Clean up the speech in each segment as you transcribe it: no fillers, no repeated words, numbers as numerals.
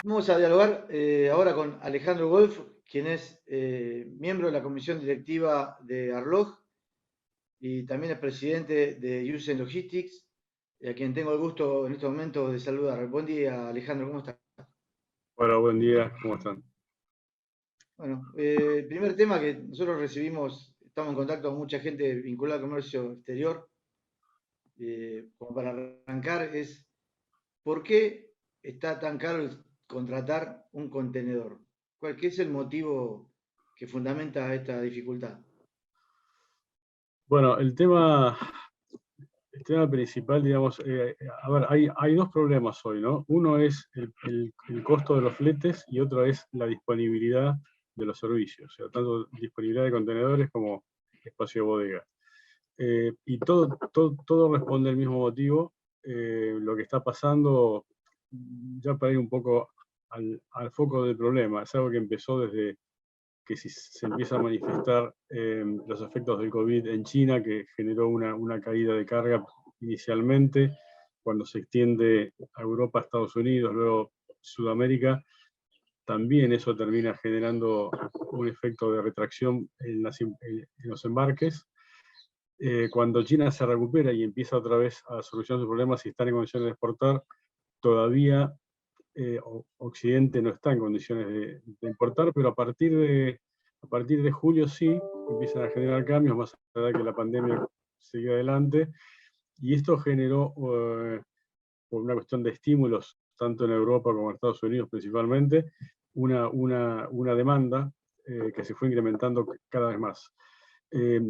Vamos a dialogar ahora con Alejandro Wolf, quien es miembro de la comisión directiva de Arlog y también es presidente de Usen Logistics, a quien tengo el gusto en estos momentos de saludar. Buen día, Alejandro, ¿cómo estás? Hola, buen día, ¿cómo están? Bueno, el primer tema que nosotros recibimos, estamos en contacto con mucha gente vinculada al comercio exterior, como para arrancar, es ¿por qué está tan caro contratar un contenedor? ¿Qué es el motivo que fundamenta esta dificultad? Bueno, el tema principal, digamos, a ver, hay dos problemas hoy, ¿no? Uno es el costo de los fletes y otro es la disponibilidad de los servicios, o sea, tanto disponibilidad de contenedores como espacio de bodega. Y todo responde al mismo motivo. Lo que está pasando, ya para ir un poco al foco del problema, es algo que empezó desde que si se empieza a manifestar los efectos del COVID en China, que generó una caída de carga inicialmente, cuando se extiende a Europa, Estados Unidos, luego Sudamérica, también eso termina generando un efecto de retracción en los embarques. Cuando China se recupera y empieza otra vez a solucionar sus problemas y están en condiciones de exportar, todavía Occidente no está en condiciones de importar, pero a partir de julio sí empiezan a generar cambios, más allá de que la pandemia sigue adelante, y esto generó, por una cuestión de estímulos, tanto en Europa como en Estados Unidos principalmente, una demanda que se fue incrementando cada vez más. Eh,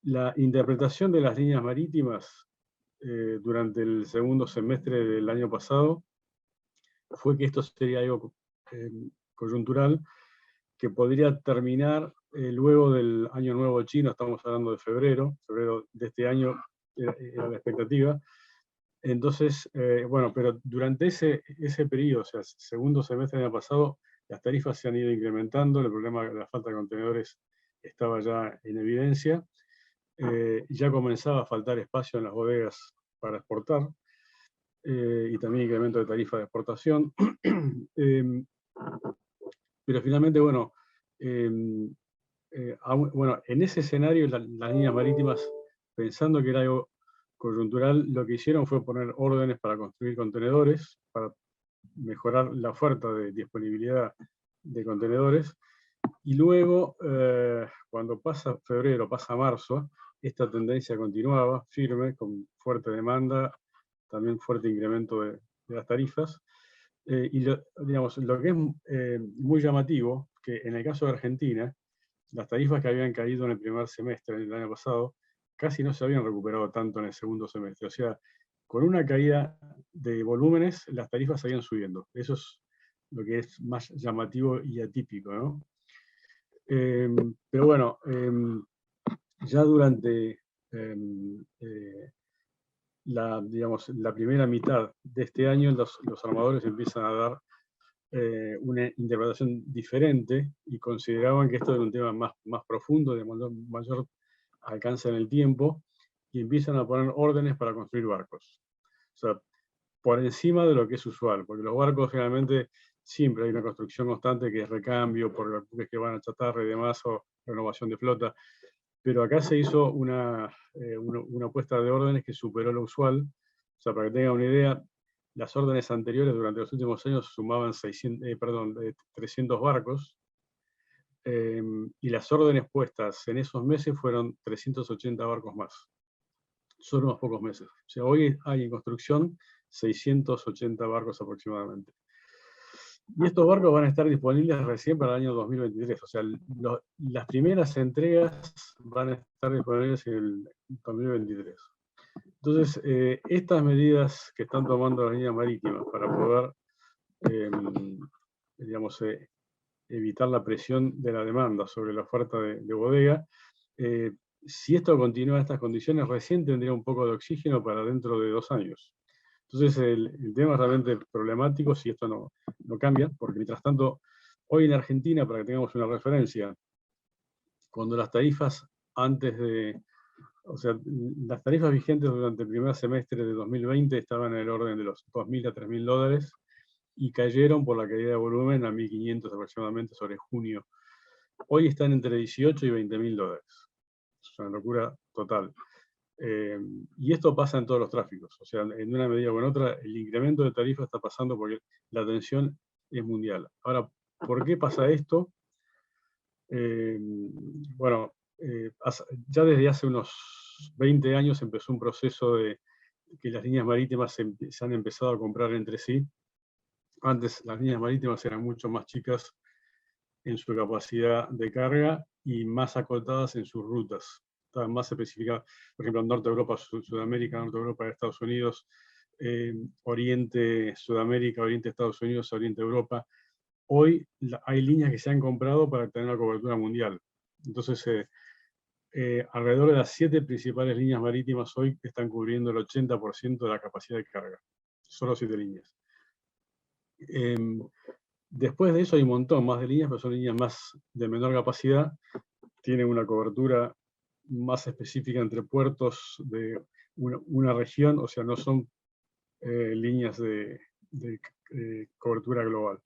la interpretación de las líneas marítimas durante el segundo semestre del año pasado fue que esto sería algo eh, coyuntural, que podría terminar luego del Año Nuevo Chino. Estamos hablando de febrero de este año, era la expectativa. Entonces, bueno, pero durante ese periodo, o sea, segundo semestre del año pasado, las tarifas se han ido incrementando, el problema de la falta de contenedores estaba ya en evidencia, ya comenzaba a faltar espacio en las bodegas para exportar, y también incremento de tarifa de exportación. Eh, pero finalmente, bueno, eh, bueno, en ese escenario las líneas marítimas, pensando que era algo coyuntural, lo que hicieron fue poner órdenes para construir contenedores, para mejorar la oferta de disponibilidad de contenedores, y luego, cuando pasa febrero, pasa marzo, esta tendencia continuaba firme, con fuerte demanda, también fuerte incremento de las tarifas. Y digamos, lo que es muy llamativo, que en el caso de Argentina, las tarifas que habían caído en el primer semestre del año pasado casi no se habían recuperado tanto en el segundo semestre. O sea, con una caída de volúmenes, las tarifas seguían subiendo. Eso es lo que es más llamativo y atípico, ¿no? Pero bueno, ya durante digamos, la primera mitad de este año, los armadores empiezan a dar una interpretación diferente y consideraban que esto era un tema más profundo, de mayor alcance en el tiempo, y empiezan a poner órdenes para construir barcos. O sea, por encima de lo que es usual, porque los barcos generalmente siempre hay una construcción constante que es recambio por los buques que van a chatarra y demás, o renovación de flota, pero acá se hizo una puesta de órdenes que superó lo usual. O sea, para que tengan una idea, las órdenes anteriores durante los últimos años sumaban 300 barcos, y las órdenes puestas en esos meses fueron 380 barcos más, solo unos pocos meses. O sea, hoy hay en construcción 680 barcos aproximadamente. Y estos barcos van a estar disponibles recién para el año 2023. O sea, las primeras entregas van a estar disponibles en el 2023. Entonces, estas medidas que están tomando las líneas marítimas para poder, eh, digamos, evitar la presión de la demanda sobre la oferta de bodega, eh, si esto continúa en estas condiciones, recién tendría un poco de oxígeno para dentro de 2 años. Entonces, el tema es realmente problemático si esto no cambia, porque mientras tanto, hoy en Argentina, para que tengamos una referencia, cuando las tarifas antes de, o sea, las tarifas vigentes durante el primer semestre de 2020 estaban en el orden de los $2.000 a $3.000, y cayeron por la caída de volumen a 1.500 aproximadamente sobre junio. Hoy están entre 18 y 20.000 dólares. Es una locura total. Y esto pasa en todos los tráficos. O sea, en una medida o en otra, el incremento de tarifa está pasando porque la tensión es mundial. Ahora, ¿por qué pasa esto? Bueno, ya desde hace unos 20 años empezó un proceso de que las líneas marítimas se han empezado a comprar entre sí. Antes las líneas marítimas eran mucho más chicas en su capacidad de carga y más acotadas en sus rutas. Estaban más especificadas, por ejemplo, Norte Europa, Sudamérica, Norte Europa, Estados Unidos, Oriente, Sudamérica, Oriente, Estados Unidos, Oriente, Europa. Hoy hay líneas que se han comprado para tener la cobertura mundial. Entonces, alrededor de las 7 principales líneas marítimas hoy están cubriendo el 80% de la capacidad de carga. Solo 7 líneas. Después de eso hay un montón más de líneas, pero son líneas más de menor capacidad. Tienen una cobertura más específica entre puertos de una región, o sea, no son líneas de cobertura global.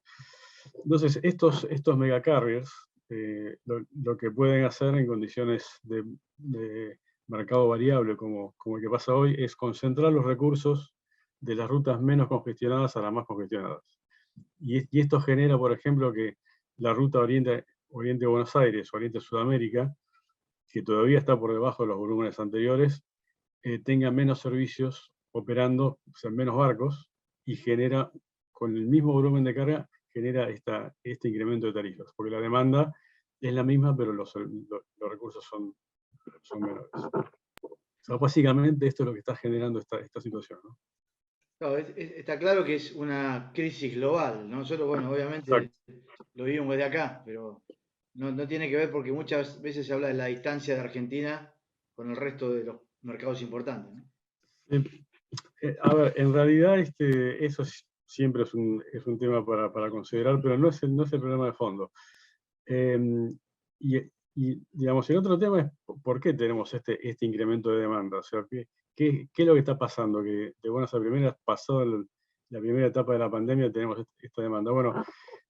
Entonces, estos megacarriers, lo que pueden hacer en condiciones de mercado variable, como el que pasa hoy, es concentrar los recursos de las rutas menos congestionadas a las más congestionadas. Y esto genera, por ejemplo, que la ruta Oriente-Buenos Aires, Oriente-Sudamérica, que todavía está por debajo de los volúmenes anteriores, tenga menos servicios operando, o sea, menos barcos, y genera, con el mismo volumen de carga, genera este incremento de tarifas, porque la demanda es la misma, pero los recursos son menores. O sea, básicamente esto es lo que está generando esta situación, ¿no? No, está claro que es una crisis global, ¿no? Nosotros, bueno, obviamente Exacto. lo vivimos desde acá, pero no tiene que ver porque muchas veces se habla de la distancia de Argentina con el resto de los mercados importantes, ¿no? A ver, en realidad eso siempre es un tema para considerar, pero no es el problema de fondo. Y, digamos, el otro tema es por qué tenemos este incremento de demanda. O sea, ¿qué es lo que está pasando? Que de buenas a primeras, pasado la primera etapa de la pandemia, tenemos esta demanda. Bueno,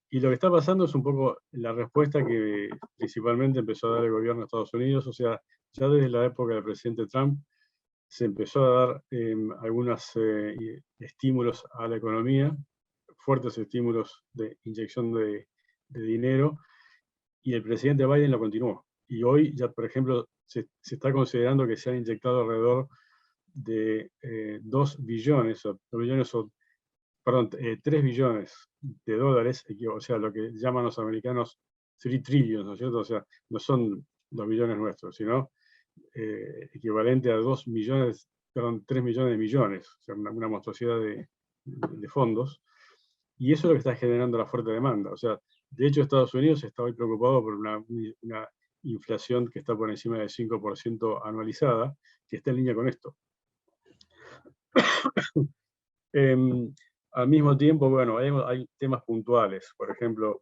y lo que está pasando es un poco la respuesta que principalmente empezó a dar el gobierno de Estados Unidos. O sea, ya desde la época del presidente Trump, se empezó a dar algunos estímulos a la economía, fuertes estímulos de inyección de dinero, y el presidente Biden lo continuó. Y hoy ya, por ejemplo, se está considerando que se han inyectado alrededor de 2 billones, perdón, 3 billones de dólares, o sea, lo que llaman los americanos 3 trillions, ¿no es cierto? O sea, no son los billones nuestros, sino equivalente a 2 millones, perdón, 3 millones de millones, o sea, una monstruosidad de fondos. Y eso es lo que está generando la fuerte demanda. O sea, de hecho, Estados Unidos está hoy preocupado por una inflación que está por encima del 5% anualizada, que está en línea con esto. Al mismo tiempo, bueno, hay temas puntuales. Por ejemplo,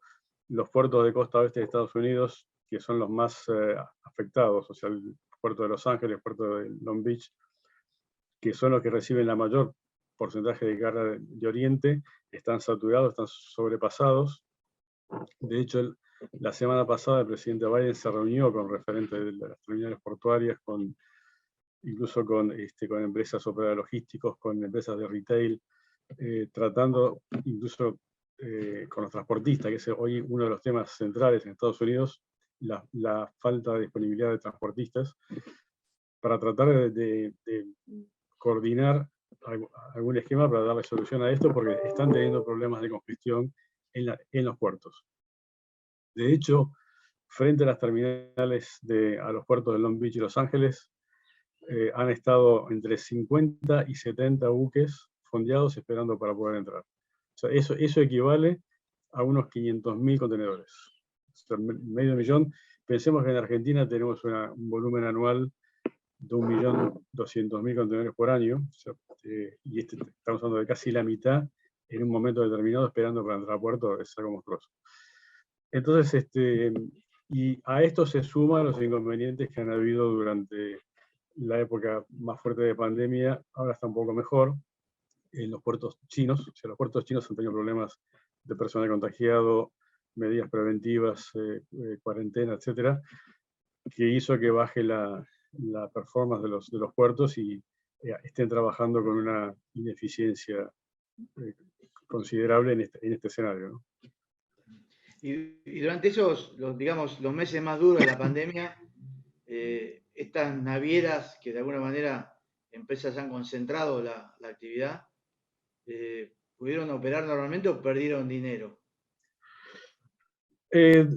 los puertos de costa oeste de Estados Unidos, que son los más afectados, o sea, el puerto de Los Ángeles, el puerto de Long Beach, que son los que reciben la mayor porcentaje de carga de Oriente, están saturados, están sobrepasados. De hecho, la semana pasada el presidente Biden se reunió con referentes de las terminales portuarias, incluso con empresas operadoras logísticos, con empresas de retail, tratando incluso con los transportistas, que es hoy uno de los temas centrales en Estados Unidos, la falta de disponibilidad de transportistas, para tratar de coordinar algún esquema para darle solución a esto, porque están teniendo problemas de congestión en los puertos. De hecho, frente a las terminales a los puertos de Long Beach y Los Ángeles, han estado entre 50 y 70 buques fondeados esperando para poder entrar. O sea, eso equivale a unos 500.000 contenedores. O sea, medio millón. Pensemos que en Argentina tenemos un volumen anual de 1.200.000 contenedores por año, o sea, y estamos hablando de casi la mitad en un momento determinado esperando para entrar a puerto, es algo monstruoso. Entonces, y a esto se suman los inconvenientes que han habido durante la época más fuerte de pandemia, ahora está un poco mejor, en los puertos chinos. O sea, los puertos chinos han tenido problemas de personal contagiado, medidas preventivas, cuarentena, etcétera, que hizo que baje la performance de los puertos y estén trabajando con una ineficiencia considerable en este escenario, ¿no? Y durante esos, digamos, los meses más duros de la pandemia, estas navieras que de alguna manera empresas han concentrado la actividad, ¿pudieron operar normalmente o perdieron dinero?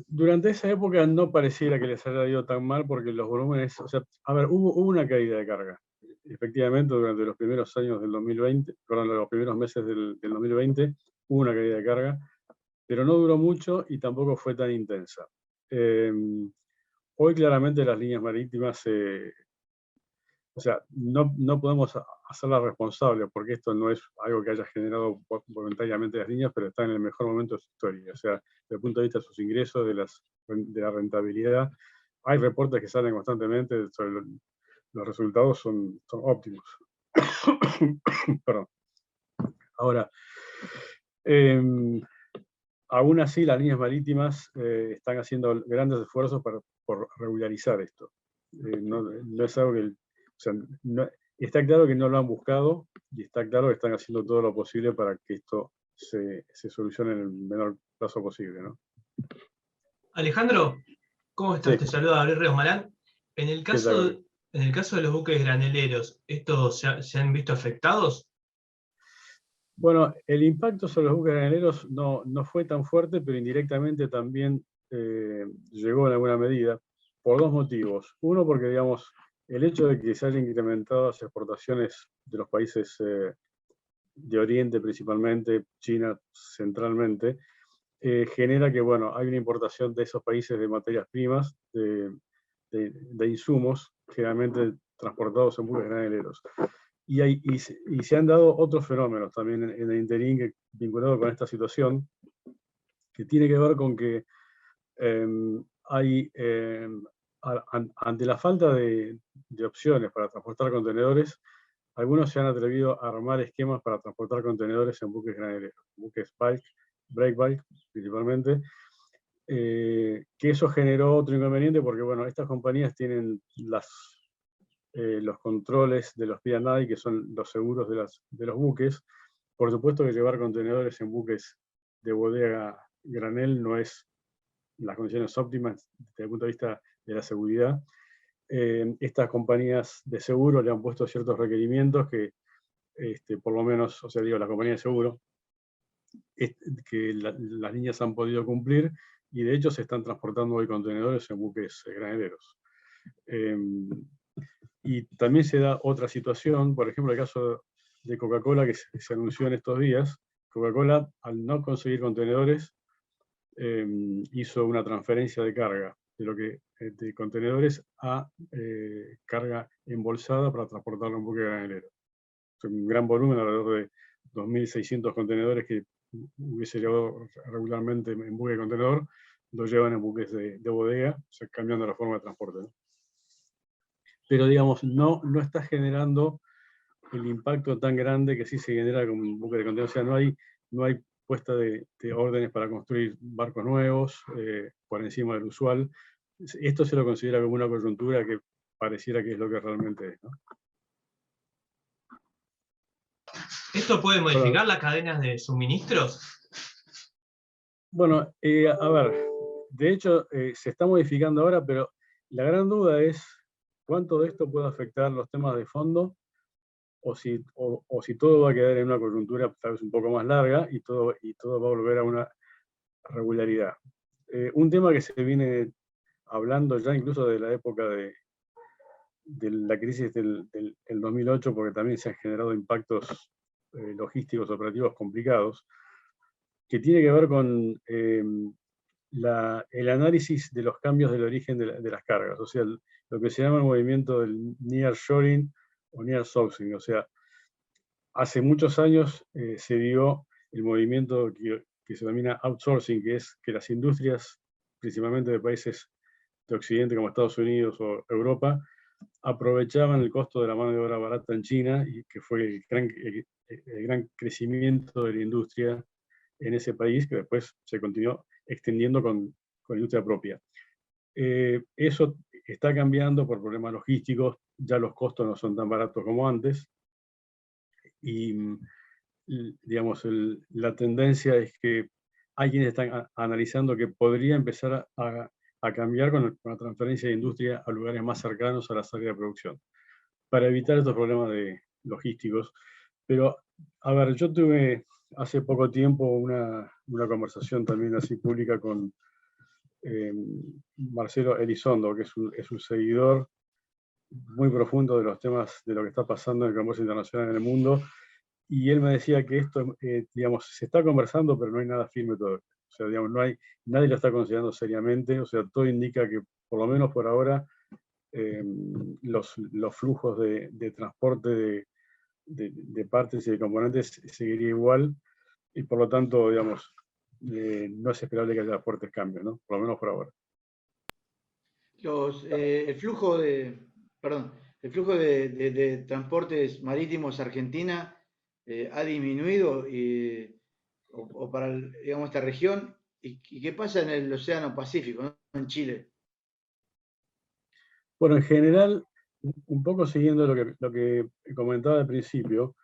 Durante esa época no pareciera que les haya ido tan mal porque los volúmenes, o sea, a ver, hubo una caída de carga. Efectivamente, durante los primeros años del 2020, perdón, los primeros meses del 2020, hubo una caída de carga, pero no duró mucho y tampoco fue tan intensa. Hoy claramente las líneas marítimas, o sea, no podemos hacerlas responsables porque esto no es algo que haya generado voluntariamente las líneas, pero está en el mejor momento de su historia. O sea, desde el punto de vista de sus ingresos, de la rentabilidad, hay reportes que salen constantemente sobre los resultados son óptimos. Perdón. Ahora, aún así las líneas marítimas están haciendo grandes esfuerzos por regularizar esto. No es algo que, o sea, está claro que no lo han buscado y está claro que están haciendo todo lo posible para que esto se solucione en el menor plazo posible, ¿no? Alejandro, ¿cómo estás? Sí. Te saluda Gabriel Ríos Malán. En el ¿Qué tal? caso de los buques graneleros, ¿estos se han visto afectados? Bueno, el impacto sobre los buques graneleros no fue tan fuerte, pero indirectamente también llegó en alguna medida, por dos motivos. Uno, porque, digamos, el hecho de que se hayan incrementado las exportaciones de los países de Oriente, principalmente, China centralmente, genera que, bueno, hay una importación de esos países de materias primas, de insumos, generalmente transportados en buques graneleros. Y se han dado otros fenómenos también en el interín vinculado con esta situación, que tiene que ver con que ante la falta de opciones para transportar contenedores, algunos se han atrevido a armar esquemas para transportar contenedores en buques graneleros, buques bulk, break bulk principalmente, que eso generó otro inconveniente porque, bueno, estas compañías tienen los controles de los P&I, que son los seguros de los buques. Por supuesto que llevar contenedores en buques de bodega granel no es las condiciones óptimas desde el punto de vista de la seguridad. Estas compañías de seguro le han puesto ciertos requerimientos que, por lo menos, o sea, digo, la compañía de seguro, que las líneas han podido cumplir, y de hecho se están transportando hoy contenedores en buques graneleros. Y también se da otra situación, por ejemplo, el caso de Coca-Cola que se anunció en estos días. Coca-Cola, al no conseguir contenedores, hizo una transferencia de carga de contenedores a carga embolsada para transportarlo en buque granelero. Un gran volumen, alrededor de 2.600 contenedores que hubiese llevado regularmente en buque de contenedor, lo llevan en buques de bodega, o sea, cambiando la forma de transporte, ¿no? Pero, digamos, no está generando el impacto tan grande que sí se genera con un buque de contenedor. O sea, no hay puesta de órdenes para construir barcos nuevos por encima del usual. Esto se lo considera como una coyuntura que pareciera que es lo que realmente es, ¿no? ¿Esto puede modificar las cadenas de suministros? Bueno, a ver, de hecho se está modificando ahora, pero la gran duda es cuánto de esto puede afectar los temas de fondo, o si todo va a quedar en una coyuntura tal vez un poco más larga y todo va a volver a una regularidad. Un tema que se viene hablando ya incluso de la época de la crisis del 2008, porque también se han generado impactos logísticos operativos complicados, que tiene que ver con el análisis de los cambios del origen de las cargas, o sea, lo que se llama el movimiento del nearshoring o nearsourcing. O sea, hace muchos años se dio el movimiento que se denomina outsourcing, que es que las industrias, principalmente de países de Occidente como Estados Unidos o Europa, aprovechaban el costo de la mano de obra barata en China, y que fue el gran crecimiento de la industria en ese país, que después se continuó extendiendo con industria propia. Eso está cambiando por problemas logísticos, ya los costos no son tan baratos como antes, y digamos, la tendencia es que hay quienes están analizando que podría empezar a cambiar con la transferencia de industria a lugares más cercanos a la salida de producción, para evitar estos problemas logísticos. Pero, a ver, yo tuve hace poco tiempo una conversación también así pública con Marcelo Elizondo, que es un seguidor muy profundo de los temas de lo que está pasando en el comercio internacional en el mundo, y él me decía que esto, digamos, se está conversando, pero no hay nada firme todavía. O sea, digamos, nadie lo está considerando seriamente, o sea, todo indica que, por lo menos por ahora, los flujos de transporte de partes y de componentes seguiría igual, y por lo tanto, digamos, no es esperable que haya fuertes cambios, ¿no? Por lo menos por ahora. El flujo de transportes marítimos a Argentina ha disminuido o para digamos, esta región. ¿Y qué pasa en el Océano Pacífico, ¿no? En Chile? Bueno, en general, un poco siguiendo lo que comentaba al principio,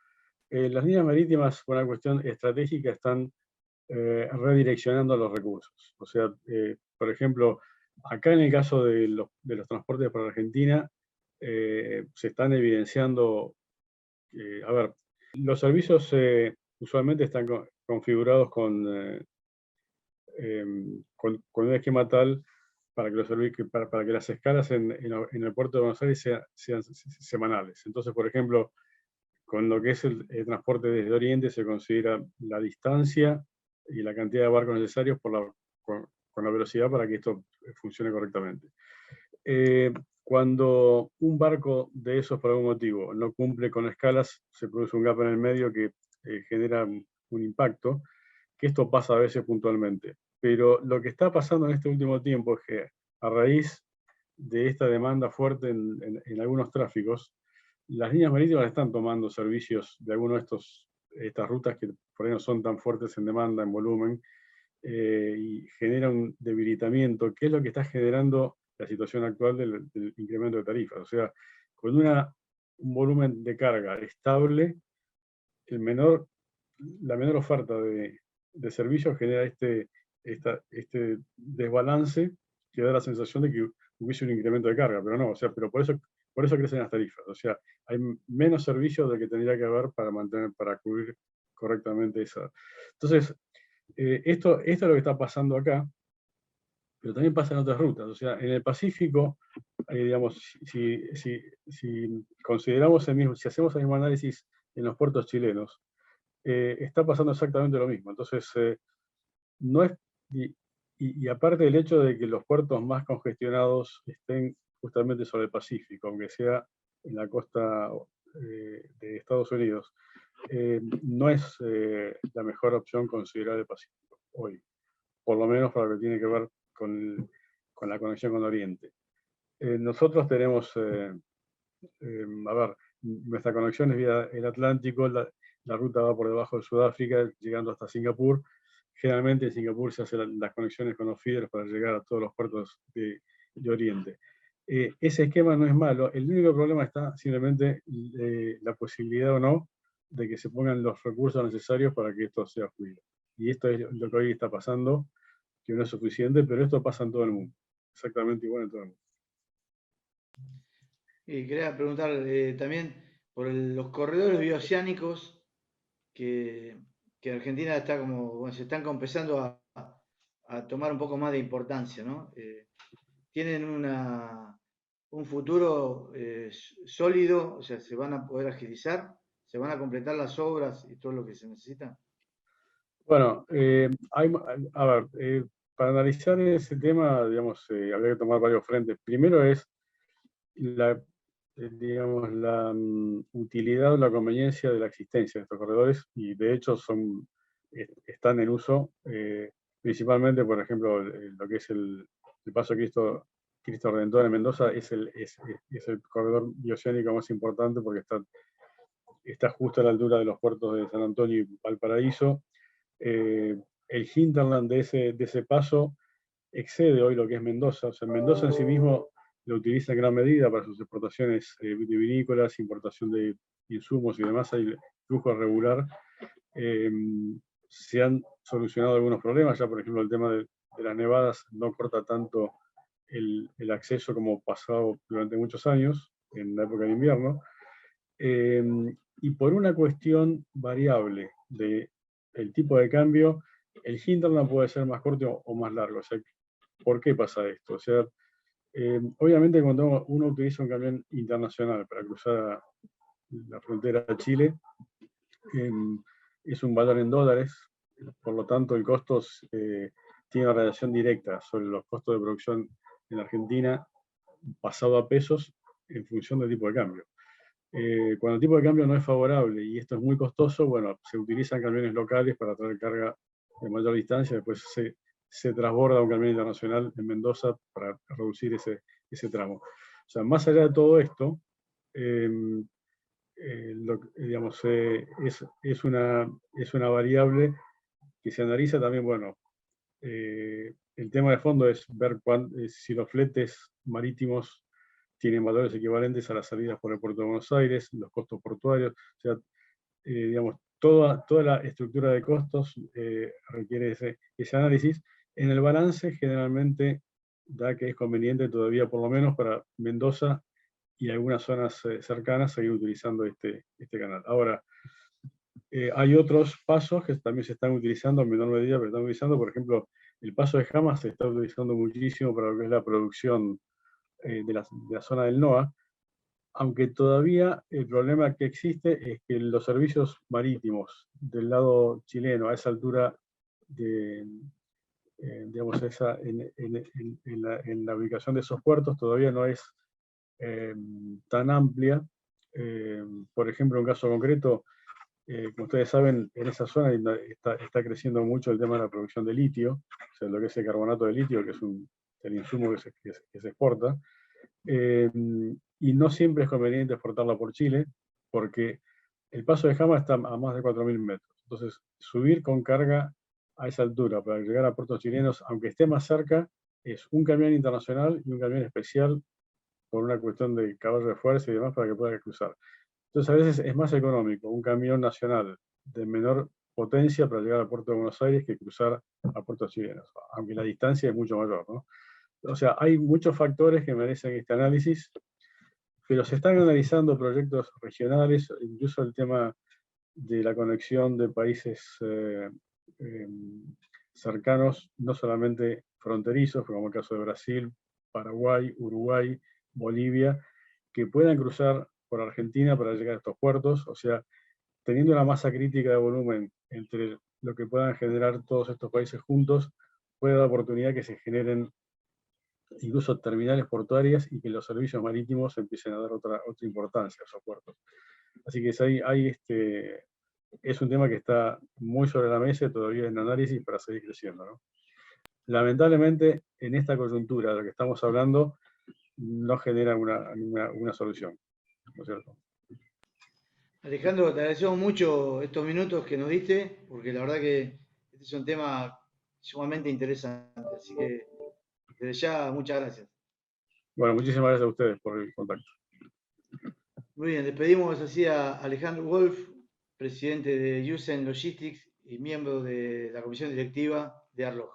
las líneas marítimas, por una cuestión estratégica, están redireccionando los recursos. O sea, por ejemplo, acá en el caso de los transportes para Argentina, se están evidenciando, a ver, los servicios usualmente están configurados con con un esquema tal para que las escalas en el puerto de Buenos Aires sean semanales. Entonces, por ejemplo, con lo que es el transporte desde Oriente se considera la distancia y la cantidad de barcos necesarios con la velocidad para que esto funcione correctamente. Cuando un barco de esos por algún motivo no cumple con escalas, se produce un gap en el medio que genera un impacto, que esto pasa a veces puntualmente. Pero lo que está pasando en este último tiempo es que a raíz de esta demanda fuerte en algunos tráficos, las líneas marítimas están tomando servicios de algunas de estas rutas que por ahí no son tan fuertes en demanda, en volumen, y genera un debilitamiento, que es lo que está generando la situación actual del incremento de tarifas. O sea, con un volumen de carga estable, la menor oferta de servicios genera este desbalance que da la sensación de que hubiese un incremento de carga, pero no, o sea, pero por eso crecen las tarifas. O sea, hay menos servicios de que tendría que haber para cubrir correctamente esa. Entonces, esto es lo que está pasando acá, pero también pasa en otras rutas. O sea, en el Pacífico, digamos, si consideramos si hacemos el mismo análisis en los puertos chilenos, está pasando exactamente lo mismo. Entonces, no es, y aparte del hecho de que los puertos más congestionados estén justamente sobre el Pacífico, aunque sea en la costa de Estados Unidos, no es la mejor opción considerar el Pacífico hoy, por lo menos para lo que tiene que ver con la conexión con Oriente. Nosotros tenemos, a ver, nuestra conexión es vía el Atlántico, la ruta va por debajo de Sudáfrica, llegando hasta Singapur. Generalmente en Singapur se hacen las conexiones con los feeders para llegar a todos los puertos de Oriente. Ese esquema no es malo, el único problema está simplemente la posibilidad o no de que se pongan los recursos necesarios para que esto sea fluido. Y esto es lo que hoy está pasando, que no es suficiente, pero esto pasa en todo el mundo, exactamente igual en todo el mundo. Y quería preguntar también por los corredores bioceánicos que Argentina está bueno, se están empezando a tomar un poco más de importancia, ¿no? Tienen un futuro sólido, o sea, se van a poder agilizar, se van a completar las obras y todo lo que se necesita. Bueno, a ver, para analizar ese tema, digamos, habría que tomar varios frentes. Primero es digamos, la utilidad o la conveniencia de la existencia de estos corredores, y de hecho están en uso, principalmente, por ejemplo, lo que es el Paso Cristo Cristo Redentor en Mendoza es el corredor bioceánico más importante porque está justo a la altura de los puertos de San Antonio y Valparaíso. El hinterland de ese paso excede hoy lo que es Mendoza. O sea, Mendoza en sí mismo lo utiliza en gran medida para sus exportaciones vitivinícolas, importación de insumos y demás. Hay flujo regular. Se han solucionado algunos problemas. Ya, por ejemplo, el tema de las nevadas no corta tanto el acceso como pasado durante muchos años, en la época de invierno. Y por una cuestión variable del tipo de cambio, el hinterland puede ser más corto o más largo. O sea, ¿por qué pasa esto? O sea, obviamente cuando uno utiliza un camión internacional para cruzar la frontera a Chile, es un valor en dólares, por lo tanto el costo tiene una relación directa sobre los costos de producción en Argentina pasado a pesos en función del tipo de cambio. Cuando el tipo de cambio no es favorable y esto es muy costoso, bueno, se utilizan camiones locales para traer carga de mayor distancia, después se transborda un camión internacional en Mendoza para reducir ese tramo. O sea, más allá de todo esto, digamos, es una variable que se analiza también. Bueno, el tema de fondo es ver si los fletes marítimos tienen valores equivalentes a las salidas por el puerto de Buenos Aires, los costos portuarios. O sea, digamos, toda la estructura de costos requiere ese análisis. En el balance generalmente da que es conveniente todavía, por lo menos para Mendoza y algunas zonas cercanas, seguir utilizando este canal. Ahora, hay otros pasos que también se están utilizando en menor medida, pero están utilizando, por ejemplo, el paso de Jama se está utilizando muchísimo para lo que es la producción de la zona del NOA, aunque todavía el problema que existe es que los servicios marítimos del lado chileno a esa altura, digamos, en la ubicación de esos puertos todavía no es tan amplia. Por ejemplo, en un caso concreto, como ustedes saben, en esa zona está creciendo mucho el tema de la producción de litio, o sea, lo que es el carbonato de litio, que es el insumo que se exporta. Y no siempre es conveniente exportarla por Chile, porque el paso de Jama está a más de 4.000 metros. Entonces, subir con carga a esa altura para llegar a puertos chilenos, aunque esté más cerca, es un camión internacional y un camión especial por una cuestión de caballo de fuerza y demás para que pueda cruzar. Entonces, a veces es más económico un camión nacional de menor potencia para llegar al puerto de Buenos Aires que cruzar a puertos chilenos, aunque la distancia es mucho mayor, ¿no? O sea, hay muchos factores que merecen este análisis, pero se están analizando proyectos regionales, incluso el tema de la conexión de países cercanos, no solamente fronterizos, como el caso de Brasil, Paraguay, Uruguay, Bolivia, que puedan cruzar por Argentina para llegar a estos puertos. O sea, teniendo una masa crítica de volumen entre lo que puedan generar todos estos países juntos, puede dar oportunidad que se generen incluso terminales portuarias y que los servicios marítimos empiecen a dar otra importancia a esos puertos. Así que es un tema que está muy sobre la mesa y todavía en análisis para seguir creciendo, ¿no? Lamentablemente, en esta coyuntura de lo que estamos hablando, no genera una solución, ¿no es cierto? Alejandro, te agradecemos mucho estos minutos que nos diste, porque la verdad que este es un tema sumamente interesante. Así que desde ya, muchas gracias. Bueno, muchísimas gracias a ustedes por el contacto. Muy bien, despedimos así a Alejandro Wolf, presidente de Usen Logistics y miembro de la comisión directiva de Arlog.